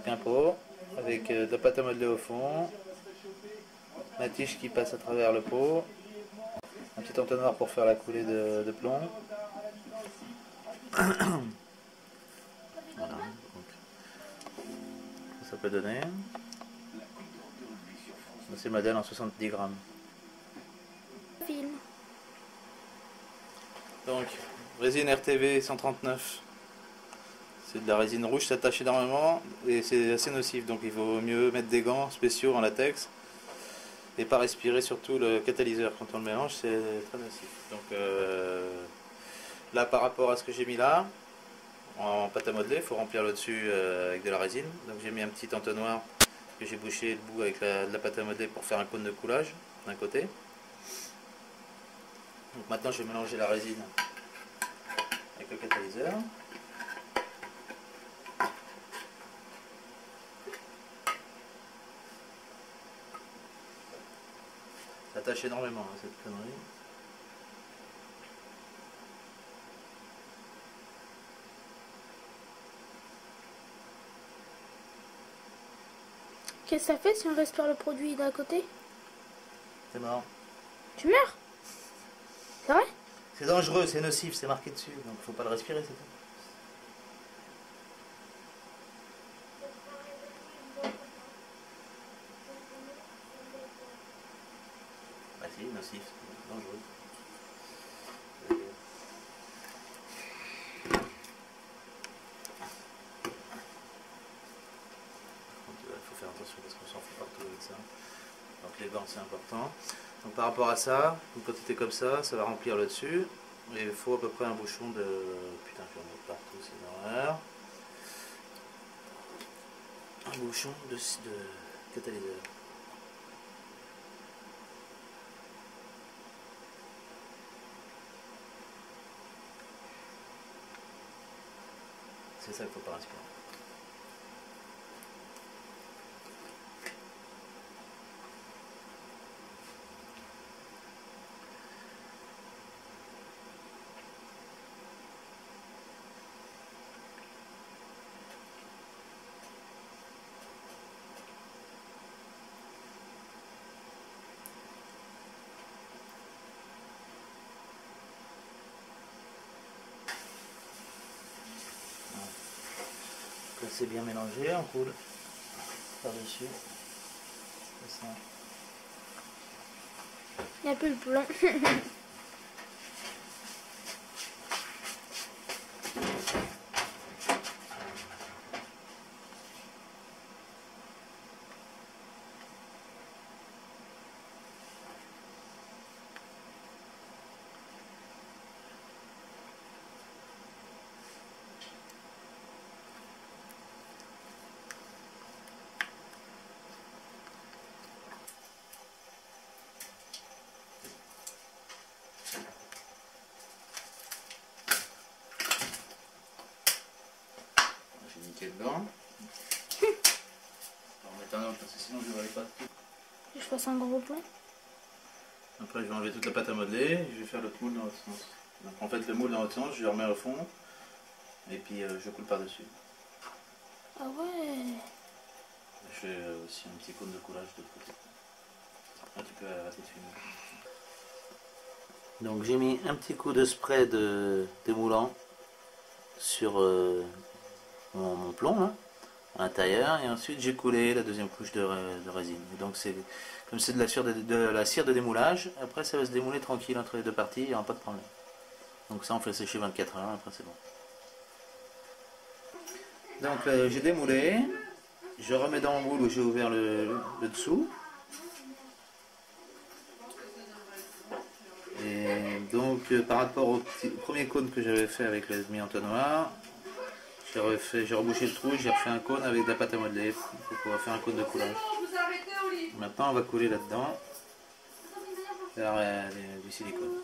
Donc un pot avec de la pâte à modeler au fond, la tige qui passe à travers le pot, un petit entonnoir pour faire la coulée de plomb. Voilà, donc ça peut donner. C'est le modèle en 70 grammes. Donc, résine RTV 139. C'est de la résine rouge, ça tâche énormément et c'est assez nocif. Donc il vaut mieux mettre des gants spéciaux en latex et pas respirer surtout le catalyseur. Quand on le mélange, c'est très nocif. Donc là, par rapport à ce que j'ai mis là, en pâte à modeler, il faut remplir le dessus avec de la résine. Donc j'ai mis un petit entonnoir que j'ai bouché le bout avec de la pâte à modeler pour faire un cône de coulage d'un côté. Donc maintenant je vais mélanger la résine avec le catalyseur. Ça tâche énormément hein, cette connerie. Qu'est-ce que ça fait si on respire le produit d'à côté? C'est mort. Tu meurs? C'est vrai? C'est dangereux, c'est nocif, c'est marqué dessus, donc faut pas le respirer, c'est tout. Bah si, nocif, c'est dangereux. Il faut faire attention parce qu'on s'en fout partout avec ça. Donc les gants c'est important. Donc par rapport à ça, une quantité comme ça va remplir le dessus. Et il faut à peu près un bouchon de... Putain, je vais en mettre partout, c'est une horreur. Un bouchon de catalyseur. C'est ça qu'il ne faut pas respirer. C'est bien mélangé, on coule par-dessus. C'est ça. Il n'y a plus le plomb. J'ai niqué dedans. On va en mettre un autre parce que sinon je ne verrai pas tout. Je fasse un gros plomb. Après je vais enlever toute la pâte à modeler et je vais faire l'autre moule dans l'autre sens. Donc en fait le moule dans l'autre sens, je le remets au fond et puis je coule par-dessus. Ah ouais. Je fais aussi un petit cône de coulage de l'autre côté. Là tu peux arrêter de fumer. Donc j'ai mis un petit coup de spray de démoulant sur mon plomb là, à l'intérieur, et ensuite j'ai coulé la deuxième couche de résine. Et donc c'est comme c'est de la cire de démoulage, après ça va se démouler tranquille entre les deux parties, il n'y aura pas de problème. Donc ça on fait sécher 24 heures, après c'est bon. Donc j'ai démoulé, je remets dans mon moule où j'ai ouvert le dessous. Et donc par rapport au premier cône que j'avais fait avec le demi-entonnoir, j'ai rebouché le trou, j'ai refait un cône avec de la pâte à modeler pour pouvoir faire un cône de coulage. Maintenant on va couler là-dedans du silicone.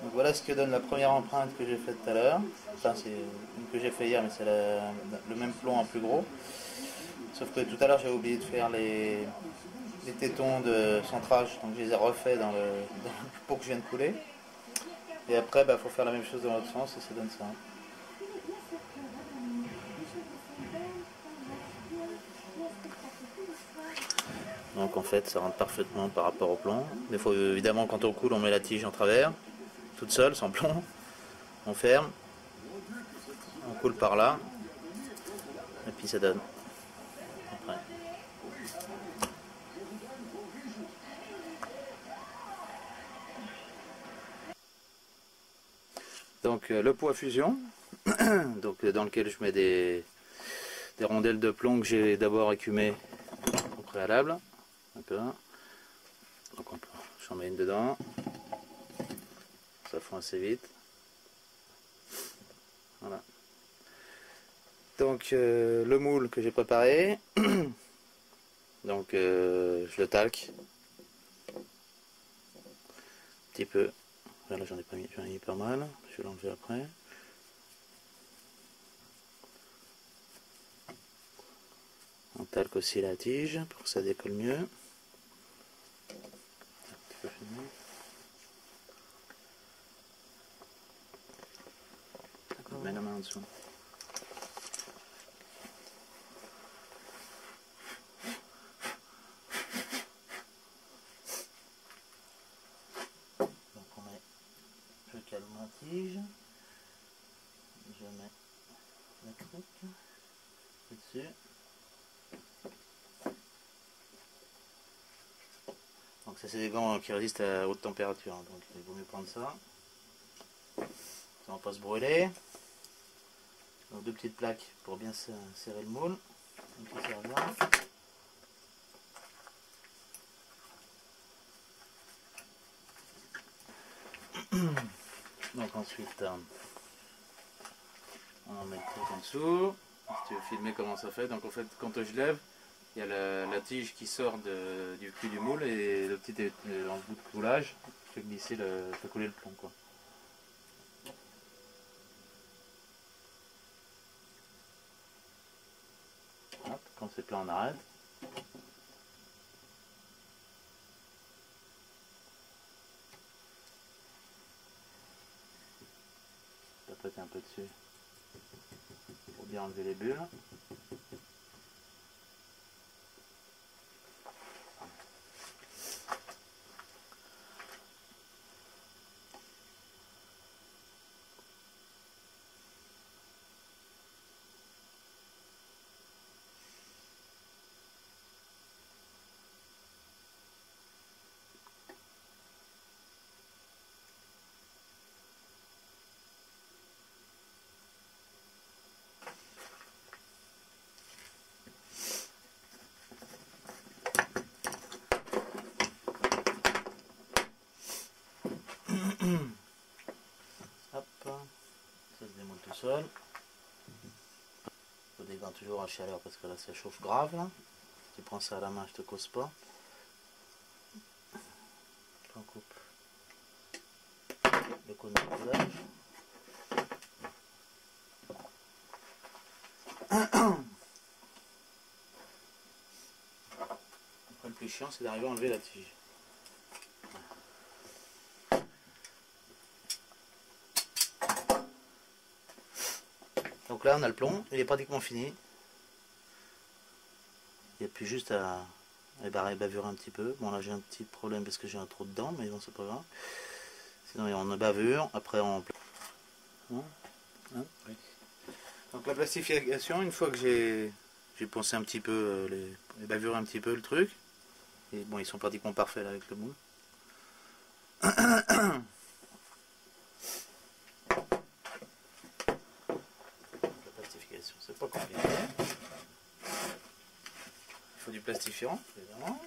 Donc voilà ce que donne la première empreinte que j'ai faite tout à l'heure. Enfin c'est une que j'ai fait hier mais c'est le même plomb en plus gros. Sauf que tout à l'heure j'avais oublié de faire les tétons de centrage, donc je les ai refaits dans le pot que je viens de couler. Et après, bah, faut faire la même chose dans l'autre sens et ça donne ça. Donc en fait, ça rentre parfaitement par rapport au plomb. Mais il faut évidemment, quand on coule, on met la tige en travers, toute seule, sans plomb. On ferme, on coule par là, et puis ça donne. Après. Donc le pot à fusion, donc, dans lequel je mets des rondelles de plomb que j'ai d'abord écumées au préalable. Un peu. Donc j'en mets une dedans. Ça fond assez vite. Voilà. Donc le moule que j'ai préparé, donc je le talque un petit peu. Là j'en ai pas mis, pas mal, je vais l'enlever après. On talque aussi la tige pour que ça décolle mieux. Un petit peu fini. Mets la main en dessous. Donc on met, je calme ma tige, je mets la crique dessus. Donc ça c'est des gants qui résistent à haute température, donc il vaut mieux prendre ça. Ça va pas se brûler. Donc 2 petites plaques pour bien serrer le moule. Donc ça sert bien. Donc ensuite on en met le truc en dessous. Si tu veux filmer comment ça fait, donc en fait quand je lève, il y a la tige qui sort du cul du moule et le petit en bout de coulage fait glisser fait couler le plomb quoi. Hop, quand c'est plein on arrête. Tapoter un peu dessus pour bien enlever les bulles. Hop, ça se démoule tout seul. Faut des gants toujours à chaleur parce que là ça chauffe grave là. Si tu prends ça à la main, je te cause pas. On coupe le cône de coulage. Après le plus chiant c'est d'arriver à enlever la tige. Donc là on a le plomb, il est pratiquement fini. Il n'y a plus juste à bavurer un petit peu. Bon là j'ai un petit problème parce que j'ai un trou dedans, mais bon c'est pas grave. Sinon on bavure, après on... Hein oui. Donc la plastification, une fois que j'ai poncé un petit peu, bavuré un petit peu le truc, et bon ils sont pratiquement parfaits là avec le moule. La plastification, c'est pas compliqué. Il faut du plastifiant, évidemment.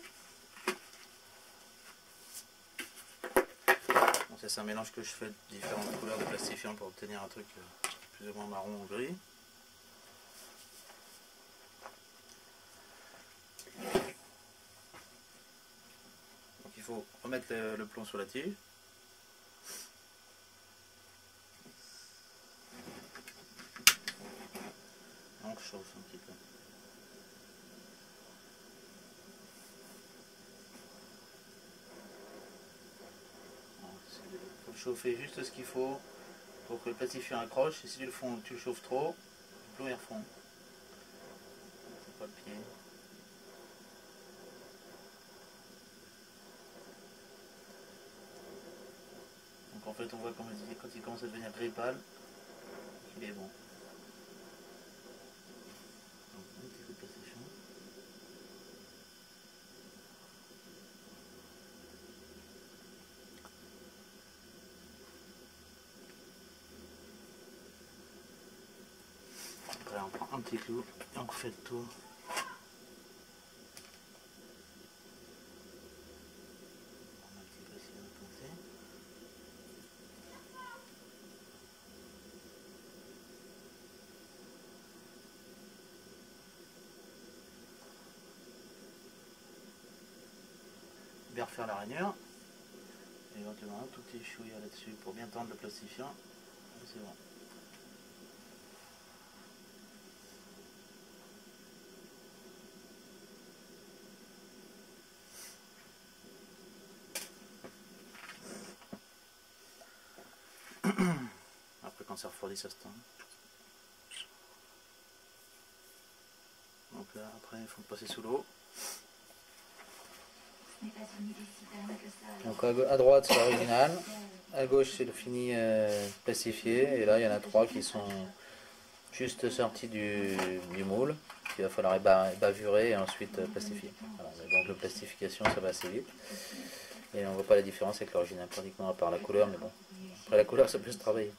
Bon, c'est un mélange que je fais de différentes couleurs de plastifiant pour obtenir un truc plus ou moins marron ou gris. Donc il faut remettre le plomb sur la tige. On chauffe un petit peu. Il faut chauffer juste ce qu'il faut pour que le plastifiant accroche. Et si tu le chauffes trop, le plomb il refond. C'est pas le pied. Donc en fait on voit, comme je disais, quand il commence à devenir gris pâle, il est bon. Donc, un petit coup de plastifiant. Après on prend un petit clou et on refait le tour. On a un petit peu ici à pincer. Bien refaire la rainure. Et éventuellement un tout petit chouïa là-dessus pour bien tendre le plastifiant. Et c'est bon. Après quand c'est refroidi ça se tend. Donc là après il faut le passer sous l'eau. Donc à droite c'est l'original, à gauche c'est le fini plastifié et là il y en a 3 qui sont juste sortis du moule qu'il va falloir bavurer et ensuite plastifier. Voilà, donc la plastification ça va assez vite et on voit pas la différence avec l'original pratiquement à part la couleur, mais bon après la couleur ça peut se travailler.